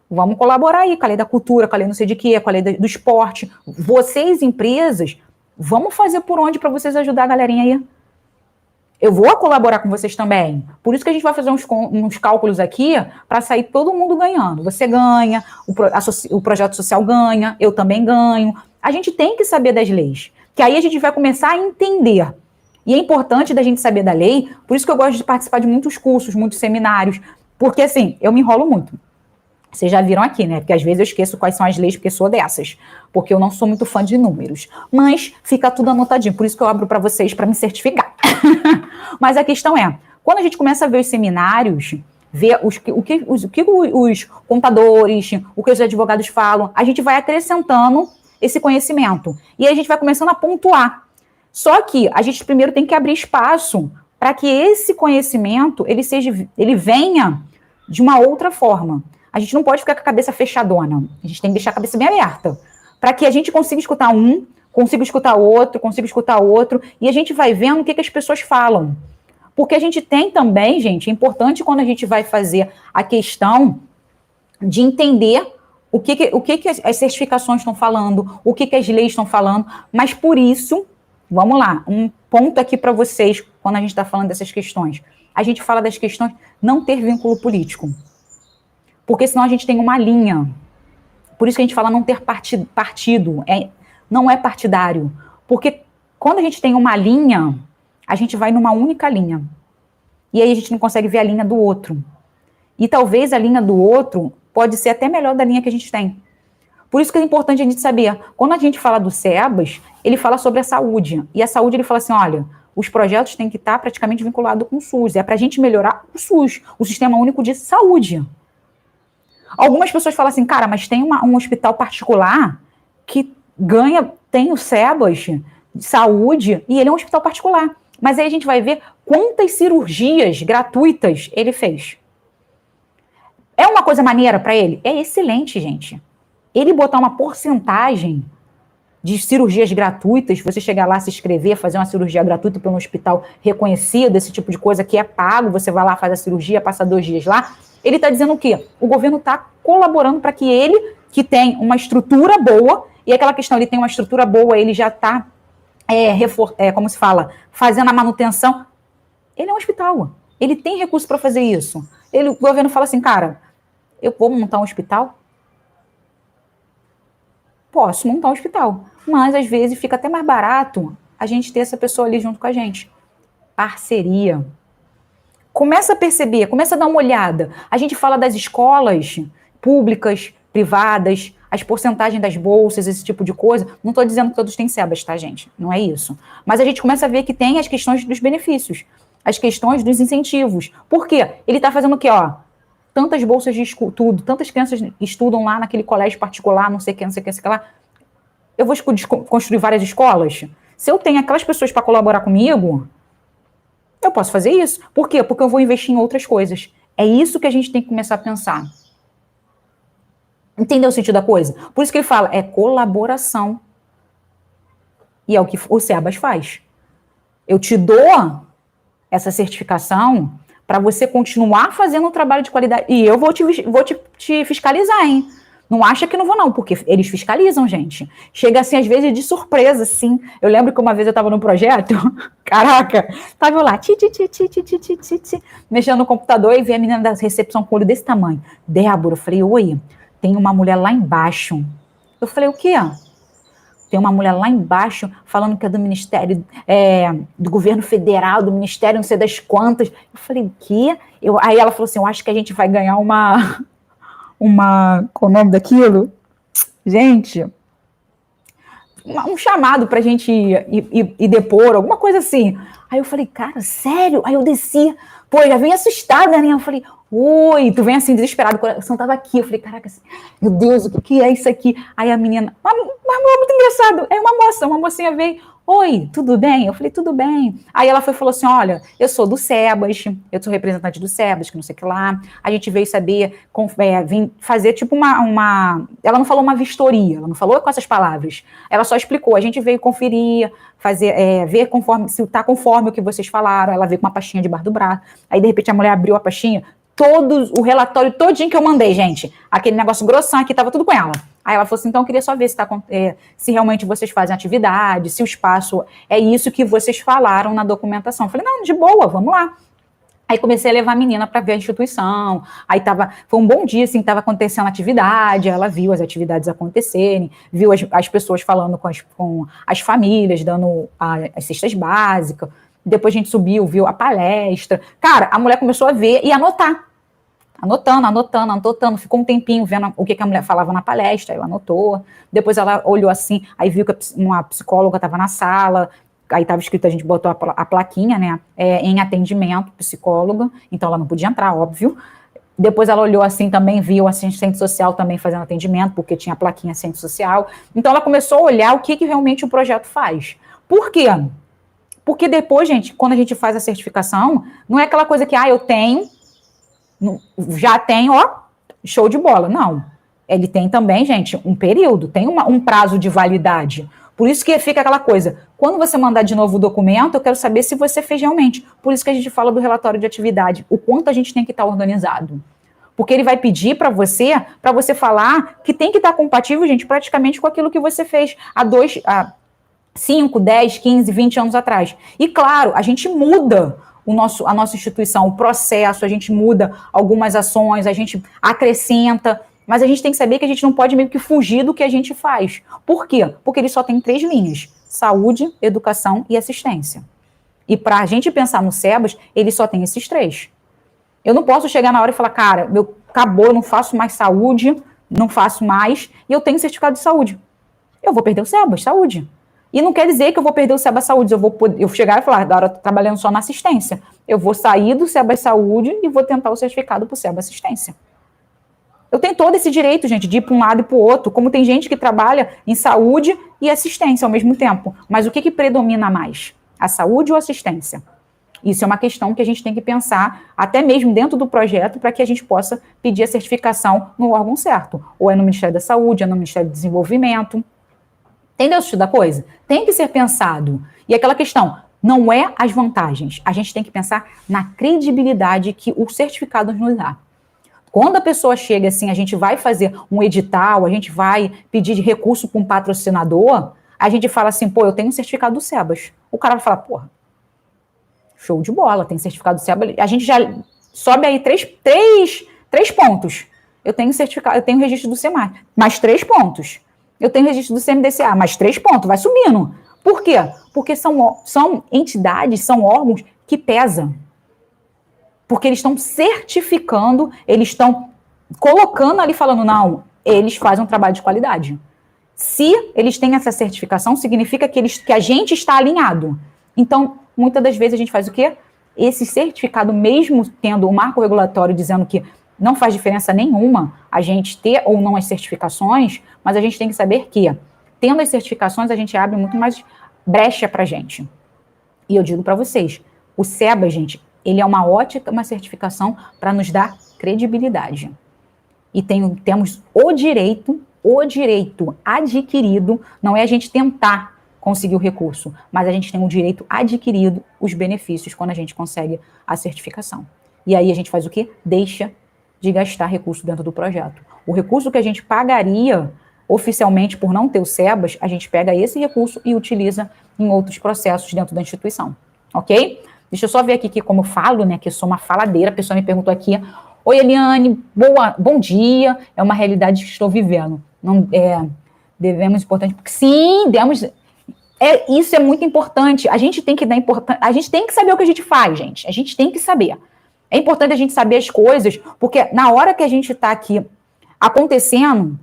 vamos colaborar aí com a lei da cultura, com a lei não sei de quê, com a lei do esporte. Vocês, empresas, vamos fazer por onde para vocês ajudar a galerinha aí. Eu vou colaborar com vocês também. Por isso que a gente vai fazer uns cálculos aqui para sair todo mundo ganhando. Você ganha, o projeto social ganha, eu também ganho. A gente tem que saber das leis. Que aí a gente vai começar a entender. E é importante da gente saber da lei, por isso que eu gosto de participar de muitos cursos, muitos seminários, porque assim, eu me enrolo muito. Vocês já viram aqui, né? Porque às vezes eu esqueço quais são as leis, porque sou dessas. Porque eu não sou muito fã de números. Mas fica tudo anotadinho, por isso que eu abro para vocês para me certificar. Mas a questão é, quando a gente começa a ver os seminários, ver o que os contadores, o que os advogados falam, a gente vai acrescentando esse conhecimento. E aí a gente vai começando a pontuar. Só que a gente primeiro tem que abrir espaço para que esse conhecimento ele venha de uma outra forma. A gente não pode ficar com a cabeça fechadona. A gente tem que deixar a cabeça bem aberta. Para que a gente consiga escutar um, consiga escutar outro, e a gente vai vendo o que as pessoas falam. Porque a gente tem também, gente, é importante quando a gente vai fazer a questão de entender o que as certificações estão falando, o que as leis estão falando, mas por isso, vamos lá, um ponto aqui para vocês, quando a gente está falando dessas questões. A gente fala das questões não ter vínculo político. Porque senão a gente tem uma linha. Por isso que a gente fala não ter partido. Não é partidário. Porque quando a gente tem uma linha, a gente vai numa única linha. E aí a gente não consegue ver a linha do outro. E talvez a linha do outro pode ser até melhor da linha que a gente tem. Por isso que é importante a gente saber. Quando a gente fala do SEBAS, ele fala sobre a saúde. E a saúde ele fala assim, olha, os projetos têm que estar praticamente vinculados com o SUS. É para a gente melhorar o SUS, o Sistema Único de Saúde. Algumas pessoas falam assim, cara, mas tem um hospital particular que tem o SEBAS de saúde e ele é um hospital particular. Mas aí a gente vai ver quantas cirurgias gratuitas ele fez. É uma coisa maneira para ele? É excelente, gente. Ele botar uma porcentagem de cirurgias gratuitas, você chegar lá, se inscrever, fazer uma cirurgia gratuita para um hospital reconhecido, esse tipo de coisa que é pago, você vai lá, faz a cirurgia, passa 2 dias lá. Ele está dizendo o quê? O governo está colaborando para que ele, que tem uma estrutura boa, e aquela questão, ele tem uma estrutura boa, ele já está, como se fala, fazendo a manutenção. Ele é um hospital, ele tem recurso para fazer isso. O governo fala assim, cara, eu vou montar um hospital? Posso montar um hospital, mas às vezes fica até mais barato a gente ter essa pessoa ali junto com a gente. Parceria. Começa a perceber, começa a dar uma olhada. A gente fala das escolas públicas, privadas, as porcentagens das bolsas, esse tipo de coisa. Não estou dizendo que todos têm SEBAS, tá, gente? Não é isso. Mas a gente começa a ver que tem as questões dos benefícios, as questões dos incentivos. Por quê? Ele está fazendo o quê, ó? Tantas bolsas de estudo, tantas crianças estudam lá naquele colégio particular, não sei o que, não sei o que, não sei o que lá. Eu vou construir várias escolas? Se eu tenho aquelas pessoas para colaborar comigo, eu posso fazer isso. Por quê? Porque eu vou investir em outras coisas. É isso que a gente tem que começar a pensar. Entendeu o sentido da coisa? Por isso que ele fala, é colaboração. E é o que o SEBAS faz. Eu te dou essa certificação para você continuar fazendo um trabalho de qualidade. E eu vou te fiscalizar, hein? Não acha que não vou, não, porque eles fiscalizam, gente. Chega assim, às vezes, de surpresa, assim. Eu lembro que uma vez eu estava num projeto, caraca, tava eu lá, mexendo no computador e vi a menina da recepção com o olho desse tamanho. Débora, eu falei, oi, tem uma mulher lá embaixo. Eu falei, o quê? Tem uma mulher lá embaixo falando que é do Ministério, do governo federal, do Ministério não sei das quantas. Eu falei, o quê? Aí ela falou assim, eu acho que a gente vai ganhar qual é o nome daquilo? Gente, um chamado pra gente ir depor, alguma coisa assim. Aí eu falei, cara, sério? Aí eu desci, pô, já vim assustada, né? Eu falei, oi, tu vem assim, desesperado, o coração tava aqui. Eu falei, caraca, meu Deus, o que é isso aqui? Aí a menina, mas muito engraçado, é uma mocinha veio, oi, tudo bem? Eu falei, tudo bem. Aí ela falou assim, olha, eu sou do SEBAS, eu sou representante do SEBAS, que não sei o que lá, a gente veio saber, vim fazer tipo ela não falou uma vistoria, ela não falou com essas palavras, ela só explicou, a gente veio conferir, ver conforme, se está conforme o que vocês falaram, ela veio com uma pastinha debaixo do braço, aí de repente a mulher abriu a pastinha, o relatório todinho que eu mandei, gente, aquele negócio grossão aqui, tava tudo com ela. Aí ela falou assim, então eu queria só ver se realmente vocês fazem atividade, se o espaço é isso que vocês falaram na documentação. Eu falei, não, de boa, vamos lá. Aí comecei a levar a menina para ver a instituição, aí foi um bom dia, assim, estava acontecendo atividade, ela viu as atividades acontecerem, viu as pessoas falando com as famílias, dando as cestas básicas, depois a gente subiu, viu a palestra. Cara, a mulher começou a ver e anotar. Anotando, ficou um tempinho vendo o que a mulher falava na palestra, ela anotou, depois ela olhou assim, aí viu que uma psicóloga estava na sala, aí estava escrito, a gente botou a plaquinha, né, em atendimento, psicóloga, então ela não podia entrar, óbvio. Depois ela olhou assim também, viu a assistente social também fazendo atendimento, porque tinha a plaquinha assistente social. Então ela começou a olhar o que realmente o projeto faz. Por quê? Porque depois, gente, quando a gente faz a certificação, não é aquela coisa que, eu tenho, já tem, show de bola. Não. Ele tem também, gente, um período, tem um prazo de validade. Por isso que fica aquela coisa, quando você mandar de novo o documento, eu quero saber se você fez realmente. Por isso que a gente fala do relatório de atividade, o quanto a gente tem que estar organizado. Porque ele vai pedir para você falar que tem que estar compatível, gente, praticamente com aquilo que você fez há 5, 10, 15, 20 anos atrás. E claro, a gente muda a nossa instituição, o processo, a gente muda algumas ações, a gente acrescenta, mas a gente tem que saber que a gente não pode meio que fugir do que a gente faz. Por quê? Porque ele só tem 3 linhas: saúde, educação e assistência. E para a gente pensar no SEBAS, ele só tem esses 3. Eu não posso chegar na hora e falar, cara, acabou, eu não faço mais saúde, não faço mais, e eu tenho certificado de saúde. Eu vou perder o SEBAS, saúde. E não quer dizer que eu vou perder o SEBAS Saúde, eu vou chegar e falar, agora eu estou trabalhando só na assistência. Eu vou sair do SEBAS Saúde e vou tentar o certificado para o SEBAS Assistência. Eu tenho todo esse direito, gente, de ir para um lado e para o outro, como tem gente que trabalha em saúde e assistência ao mesmo tempo. Mas o que predomina mais? A saúde ou a assistência? Isso é uma questão que a gente tem que pensar, até mesmo dentro do projeto, para que a gente possa pedir a certificação no órgão certo. Ou é no Ministério da Saúde, é no Ministério do Desenvolvimento. Entendeu o sentido da coisa? Tem que ser pensado. E aquela questão, não é as vantagens. A gente tem que pensar na credibilidade que o certificado nos dá. Quando a pessoa chega assim, a gente vai fazer um edital, a gente vai pedir recurso para um patrocinador, a gente fala assim, pô, eu tenho um certificado do SEBAS. O cara vai falar, porra, show de bola, tem certificado do SEBAS. A gente já sobe aí três pontos. Eu tenho certificado, eu tenho registro do SEMAC, mais 3 pontos. Eu tenho registro do CMDCA, mais 3 pontos, vai subindo. Por quê? Porque são entidades, são órgãos que pesam. Porque eles estão certificando, eles estão colocando ali, falando, não, eles fazem um trabalho de qualidade. Se eles têm essa certificação, significa que a gente está alinhado. Então, muitas das vezes a gente faz o quê? Esse certificado, mesmo tendo o marco regulatório dizendo que não faz diferença nenhuma a gente ter ou não as certificações, mas a gente tem que saber que, tendo as certificações, a gente abre muito mais brecha para a gente. E eu digo para vocês, o SEBAS, gente, ele é uma ótima certificação para nos dar credibilidade. e temos o direito adquirido, não é a gente tentar conseguir o recurso, mas a gente tem o direito adquirido, os benefícios, quando a gente consegue a certificação. E aí a gente faz o quê? Deixa de gastar recurso dentro do projeto. O recurso que a gente pagaria oficialmente por não ter o SEBAS, a gente pega esse recurso e utiliza em outros processos dentro da instituição, ok? Deixa eu só ver aqui que, como eu falo, né, que eu sou uma faladeira, a pessoa me perguntou aqui: oi, Eliane, bom dia, é uma realidade que estou vivendo. Não, devemos importante, porque sim, isso é muito importante, a gente tem que dar importância, a gente tem que saber o que a gente faz, gente, a gente tem que saber. É importante a gente saber as coisas, porque na hora que a gente está aqui acontecendo,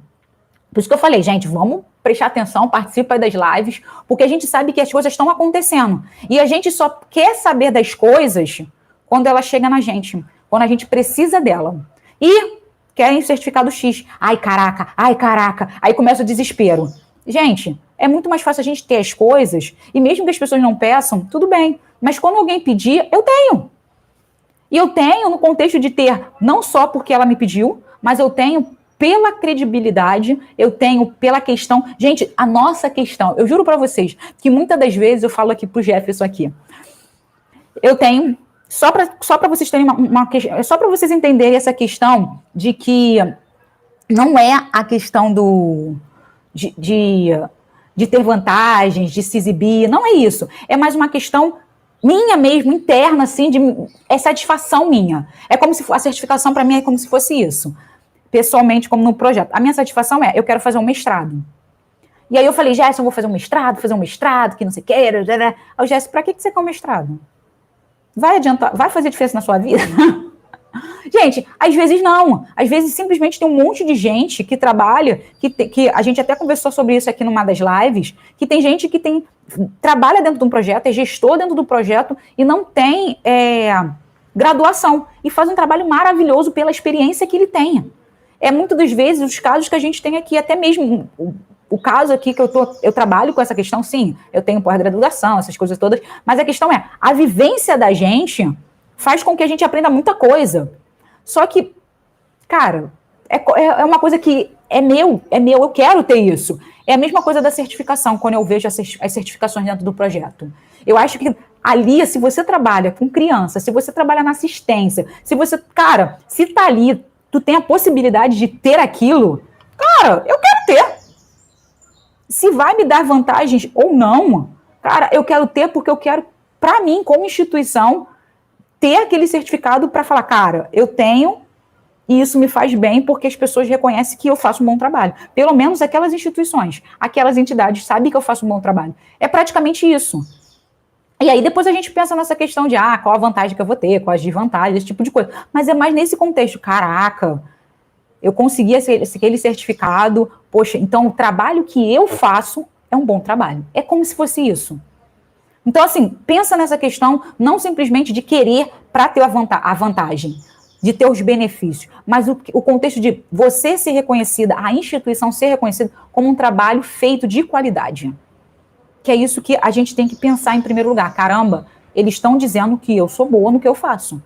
por isso que eu falei, gente, vamos prestar atenção, participa das lives, porque a gente sabe que as coisas estão acontecendo. E a gente só quer saber das coisas quando ela chega na gente, quando a gente precisa dela. E querem certificado X. Ai, caraca. Aí começa o desespero. Gente, é muito mais fácil a gente ter as coisas, e mesmo que as pessoas não peçam, tudo bem. Mas quando alguém pedir, eu tenho. E eu tenho no contexto de ter, não só porque ela me pediu, mas eu tenho pela credibilidade, eu tenho pela questão. Gente, a nossa questão, eu juro para vocês, que muitas das vezes eu falo aqui pro Jefferson aqui, eu tenho, só para vocês terem uma questão, só para vocês entenderem essa questão de que não é a questão de ter vantagens, de se exibir, não é isso. É mais uma questão minha mesmo, interna, assim, é satisfação minha. É como se a certificação para mim é como se fosse isso. Pessoalmente, como no projeto. A minha satisfação é, eu quero fazer um mestrado. E aí eu falei, Jéssica, eu vou fazer um mestrado, que não sei o que. Aí o Jéssica, para que você quer um mestrado? Vai adiantar, vai fazer diferença na sua vida? Gente, às vezes não. Às vezes simplesmente tem um monte de gente que trabalha, que a gente até conversou sobre isso aqui numa das lives, que tem gente que trabalha dentro de um projeto, é gestor dentro do projeto e não tem graduação. E faz um trabalho maravilhoso pela experiência que ele tenha. É muitas das vezes os casos que a gente tem aqui, até mesmo o caso aqui que eu trabalho com essa questão, sim, eu tenho pós-graduação, essas coisas todas, mas a questão é, a vivência da gente faz com que a gente aprenda muita coisa. Só que, cara, é uma coisa que é meu, eu quero ter isso. É a mesma coisa da certificação, quando eu vejo as certificações dentro do projeto. Eu acho que ali, se você trabalha com criança, se você trabalha na assistência, se tá ali, tu tem a possibilidade de ter aquilo, cara, eu quero ter. Se vai me dar vantagens ou não, cara, eu quero ter porque eu quero, para mim, como instituição, ter aquele certificado para falar, cara, eu tenho e isso me faz bem porque as pessoas reconhecem que eu faço um bom trabalho. Pelo menos aquelas instituições, aquelas entidades sabem que eu faço um bom trabalho. É praticamente isso. E aí depois a gente pensa nessa questão de, qual a vantagem que eu vou ter, quais as desvantagens, esse tipo de coisa. Mas é mais nesse contexto, caraca, eu consegui aquele certificado, poxa, então o trabalho que eu faço é um bom trabalho. É como se fosse isso. Então, assim, pensa nessa questão não simplesmente de querer para ter a vantagem, de ter os benefícios, mas o contexto de você ser reconhecida, a instituição ser reconhecida como um trabalho feito de qualidade. Que é isso que a gente tem que pensar em primeiro lugar. Caramba, eles estão dizendo que eu sou boa no que eu faço.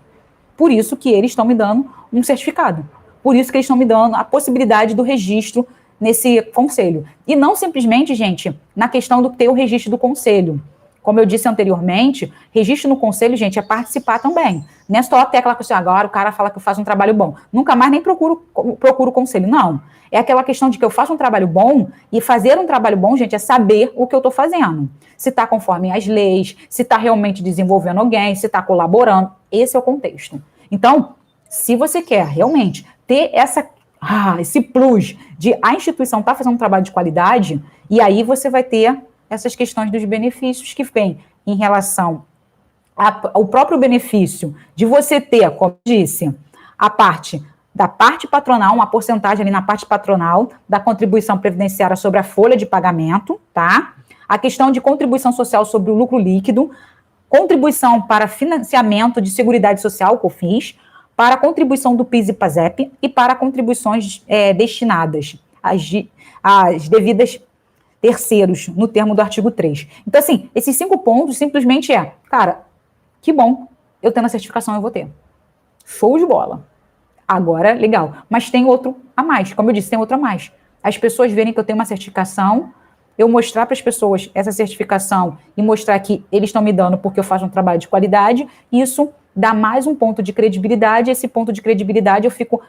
Por isso que eles estão me dando um certificado. Por isso que eles estão me dando a possibilidade do registro nesse conselho. E não simplesmente, gente, na questão do ter o registro do conselho. Como eu disse anteriormente, registro no conselho, gente, é participar também. Não é só até aquela questão, agora o cara fala que eu faço um trabalho bom. Nunca mais nem procuro o conselho. Não. É aquela questão de que eu faço um trabalho bom, e fazer um trabalho bom, gente, é saber o que eu estou fazendo. Se está conforme as leis, se está realmente desenvolvendo alguém, se está colaborando. Esse é o contexto. Então, se você quer realmente ter esse plus de a instituição estar fazendo um trabalho de qualidade, e aí você vai ter essas questões dos benefícios que vêm em relação ao próprio benefício de você ter, como eu disse, da parte patronal, uma porcentagem ali na parte patronal da contribuição previdenciária sobre a folha de pagamento, tá? A questão de contribuição social sobre o lucro líquido, contribuição para financiamento de Seguridade Social, COFINS, para a contribuição do PIS e PASEP e para contribuições destinadas às devidas terceiros, no termo do artigo 3. Então, assim, esses 5 pontos simplesmente cara, que bom, eu tendo a certificação, eu vou ter. Show de bola. Agora, legal. Mas tem outro a mais. Como eu disse, tem outro a mais. As pessoas verem que eu tenho uma certificação, eu mostrar para as pessoas essa certificação e mostrar que eles estão me dando porque eu faço um trabalho de qualidade, isso dá mais um ponto de credibilidade. Esse ponto de credibilidade eu fico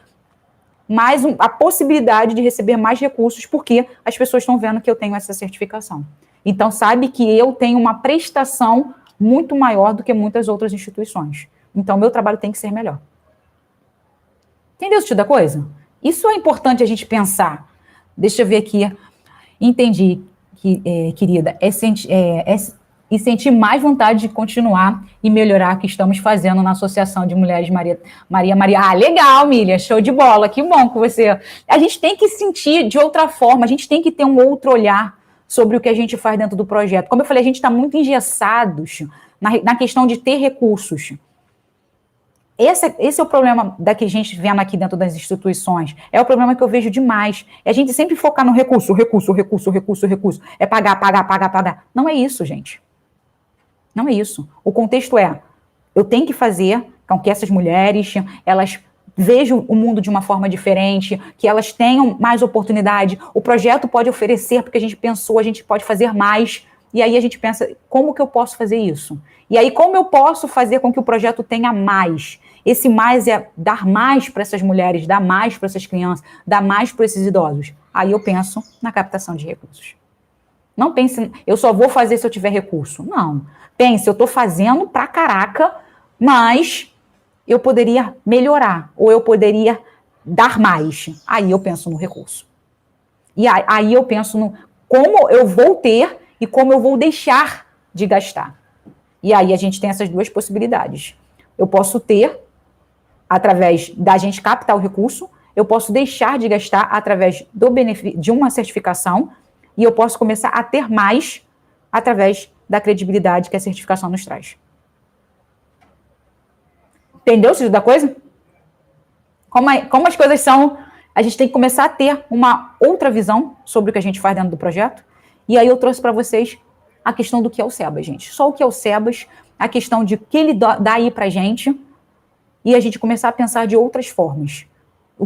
mais a possibilidade de receber mais recursos porque as pessoas estão vendo que eu tenho essa certificação. Então, sabe que eu tenho uma prestação muito maior do que muitas outras instituições. Então, meu trabalho tem que ser melhor. Entendeu o sentido da coisa? Isso é importante a gente pensar. Deixa eu ver aqui. Entendi, querida. E sentir mais vontade de continuar e melhorar o que estamos fazendo na Associação de Mulheres Maria. Ah, legal, Miriam, show de bola, que bom que você... A gente tem que sentir de outra forma, a gente tem que ter um outro olhar sobre o que a gente faz dentro do projeto. Como eu falei, a gente está muito engessados na questão de ter recursos. Esse é o problema da que a gente vendo aqui dentro das instituições. É o problema que eu vejo demais. É a gente sempre focar no recurso. É pagar. Não é isso, gente. Não é isso. O contexto é, eu tenho que fazer com que essas mulheres, elas vejam o mundo de uma forma diferente, que elas tenham mais oportunidade. O projeto pode oferecer, porque a gente pensou, a gente pode fazer mais. E aí a gente pensa, como que eu posso fazer isso? E aí, como eu posso fazer com que o projeto tenha mais? Esse mais é dar mais para essas mulheres, dar mais para essas crianças, dar mais para esses idosos. Aí eu penso na captação de recursos. Não pense, eu só vou fazer se eu tiver recurso. Não. Pense, eu estou fazendo pra caraca, mas eu poderia melhorar, ou eu poderia dar mais. Aí eu penso no recurso. E aí eu penso no como eu vou ter e como eu vou deixar de gastar. E aí a gente tem essas duas possibilidades. Eu posso ter, através da gente captar o recurso, eu posso deixar de gastar através de uma certificação, e eu posso começar a ter mais através da credibilidade que a certificação nos traz. Entendeu o sentido da coisa? Como as coisas são, a gente tem que começar a ter uma outra visão sobre o que a gente faz dentro do projeto. E aí eu trouxe para vocês a questão do que é o SEBAS, gente. Só o que é o SEBAS, a questão de o que ele dá aí para a gente, e a gente começar a pensar de outras formas.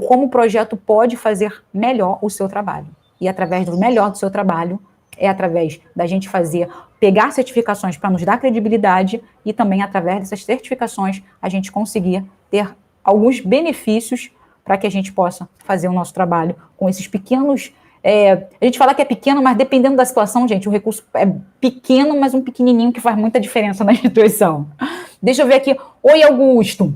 Como o projeto pode fazer melhor o seu trabalho. E através do melhor do seu trabalho, é através da gente pegar certificações para nos dar credibilidade e também através dessas certificações a gente conseguir ter alguns benefícios para que a gente possa fazer o nosso trabalho com esses pequenos... a gente fala que é pequeno, mas dependendo da situação, gente, o recurso é pequeno, mas um pequenininho que faz muita diferença na instituição. Deixa eu ver aqui. Oi, Augusto.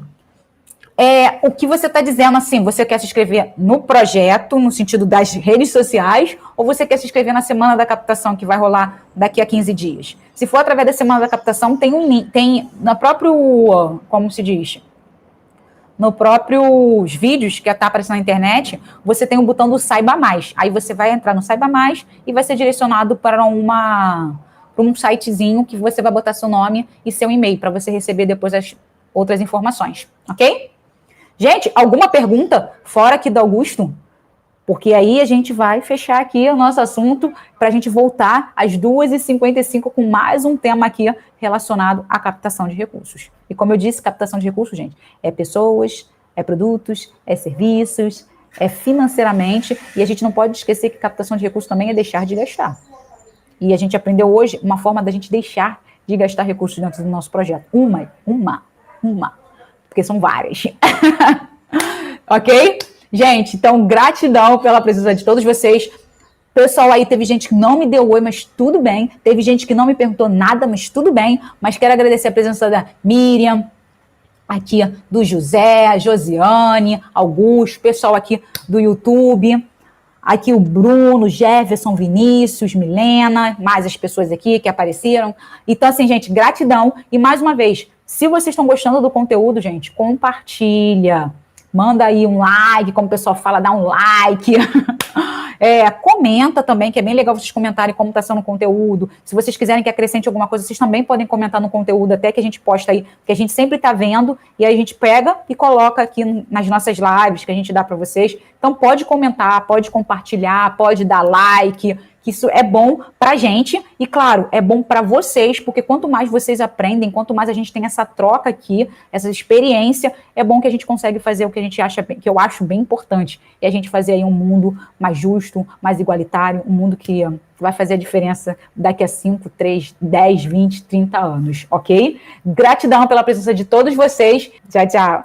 O que você está dizendo, assim, você quer se inscrever no projeto, no sentido das redes sociais, ou você quer se inscrever na Semana da Captação, que vai rolar daqui a 15 dias? Se for através da Semana da Captação, tem um link, tem no próprio, como se diz, no próprios vídeos que está aparecendo na internet, você tem um botão do Saiba Mais. Aí você vai entrar no Saiba Mais e vai ser direcionado para um sitezinho que você vai botar seu nome e seu e-mail, para você receber depois as outras informações, ok? Gente, alguma pergunta fora aqui do Augusto? Porque aí a gente vai fechar aqui o nosso assunto para a gente voltar às 2h55 com mais um tema aqui relacionado à captação de recursos. E como eu disse, captação de recursos, gente, é pessoas, é produtos, é serviços, é financeiramente, e a gente não pode esquecer que captação de recursos também é deixar de gastar. E a gente aprendeu hoje uma forma da gente deixar de gastar recursos dentro do nosso projeto. Uma. Porque são várias. Ok? Gente, então, gratidão pela presença de todos vocês. Pessoal, aí teve gente que não me deu oi, mas tudo bem. Teve gente que não me perguntou nada, mas tudo bem. Mas quero agradecer a presença da Miriam, aqui do José, a Josiane, Augusto, pessoal aqui do YouTube. Aqui o Bruno, Jefferson, Vinícius, Milena, mais as pessoas aqui que apareceram. Então, assim, gente, gratidão. E mais uma vez, se vocês estão gostando do conteúdo, gente, compartilha. Manda aí um like, como o pessoal fala, dá um like. Comenta também, que é bem legal vocês comentarem como está sendo o conteúdo. Se vocês quiserem que acrescente alguma coisa, vocês também podem comentar no conteúdo, até que a gente posta aí, que a gente sempre está vendo, e aí a gente pega e coloca aqui nas nossas lives que a gente dá para vocês. Então pode comentar, pode compartilhar, pode dar like, que isso é bom para a gente e, claro, é bom para vocês, porque quanto mais vocês aprendem, quanto mais a gente tem essa troca aqui, essa experiência, é bom que a gente consegue fazer o que a gente acha, que eu acho bem importante, é a gente fazer aí um mundo mais justo, mais igualitário, um mundo que vai fazer a diferença daqui a 5, 3, 10, 20, 30 anos, ok? Gratidão pela presença de todos vocês. Tchau, tchau.